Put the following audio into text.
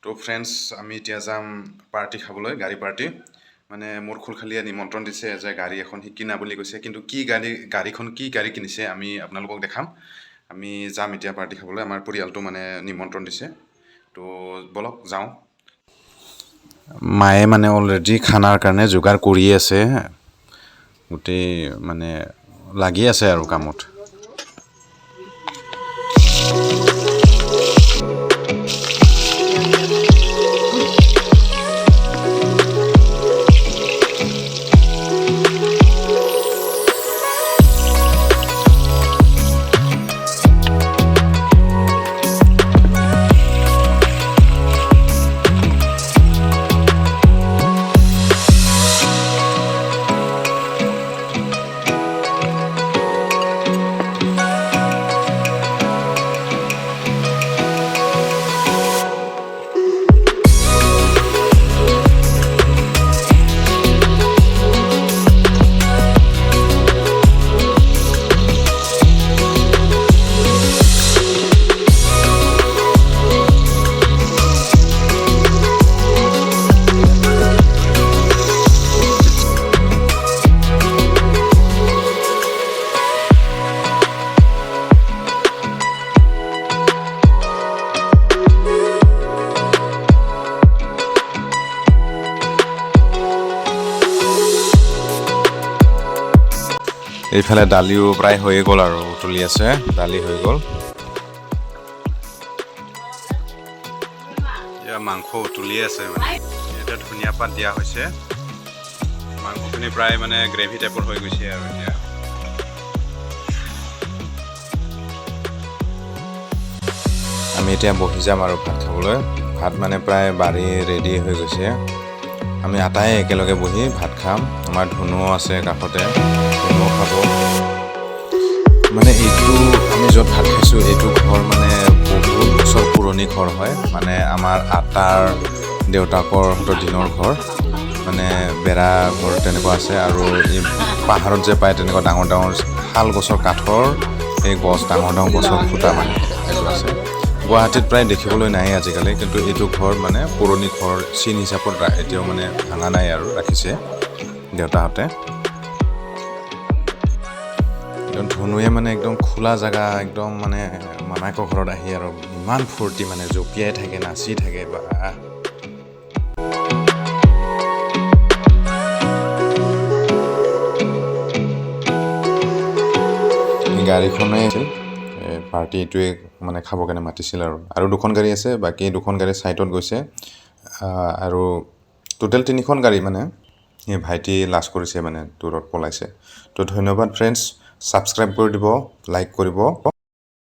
তো ফ্ৰেণ্ডছ আমি এতিয়া যাম পাৰ্টি খাবলৈ গাড়ী পাৰ্টি মানে মোৰ খুলখালিয়ে নিমন্ত্ৰণ দিছে যে গাড়ী এখন সি কিনা বুলি কৈছে কিন্তু কি গাড়ীখন কি গাড়ী কিনিছে আমি আপোনালোকক দেখাম আমি যাম এতিয়া পাৰ্টি খাবলৈ আমাৰ পৰিয়ালটো মানে নিমন্ত্ৰণ দিছে তো বলক যাওঁ মায়ে মানে অলৰেডি খানাৰ কাৰণে যোগাৰ কৰি আছে গোটেই মানে লাগি আছে আৰু কামত এইফালে দালিও প্ৰায় হৈয়ে গ'ল আৰু উতলি আছে দালি হৈ গ'ল এয়া মাংস উতলি আছে মানে এটা ধনিয়া পাত দিয়া হৈছে মাংসখিনি প্ৰায় মানে গ্ৰেভি টাইপৰ হৈ গৈছে আৰু এতিয়া আমি এতিয়া বহি যাম আৰু ভাত খাবলৈ ভাত মানে প্ৰায় বাঢ়ি ৰেডি হৈ গৈছে আমি আটাই একেলগে বহি ভাত খাম আমাৰ ধুনুও আছে কাষতে ধুনুও খাব মানে এইটো আমি য'ত ভাত খাইছোঁ এইটো ঘৰ মানে বহুত বছৰ পুৰণি ঘৰ হয় মানে আমাৰ আটাৰ দেউতাকৰ দিনৰ ঘৰ মানে বেৰা ঘৰ তেনেকুৱা আছে আৰু এই পাহাৰত যে পায় তেনেকুৱা ডাঙৰ ডাঙৰ শাল গছৰ কাঠৰ এই গছ ডাঙৰ ডাঙৰ গছৰ খুঁটা মানে এইটো আছে গুৱাহাটীত প্ৰায় দেখিবলৈ নাই আজিকালি কিন্তু এইটো ঘৰ মানে পুৰণি ঘৰ চিন হিচাপত এতিয়াও মানে ভাঙা নাই আৰু ৰাখিছে দেউতাহঁতে ধনুৱে মানে একদম খোলা জেগা একদম মানে মামাকৰ ঘৰত আহি আৰু ইমান ফূৰ্তি মানে জঁপিয়াই থাকে নাচি থাকে বা গাড়ীখনে আছিল পাৰ্টি এইটোৱে মানে খাবৰ কাৰণে মাতিছিল আৰু দুখন গাড়ী আছে বাকী দুখন গাড়ী ছাইডত গৈছে আৰু টোটেল 3খন গাড়ী মানে এই ভাইটি লাজ কৰিছে মানে দূৰত পলাইছে তো ধন্যবাদ ফ্ৰেণ্ডছ ছাবস্ক্ৰাইব কৰি দিব লাইক কৰিব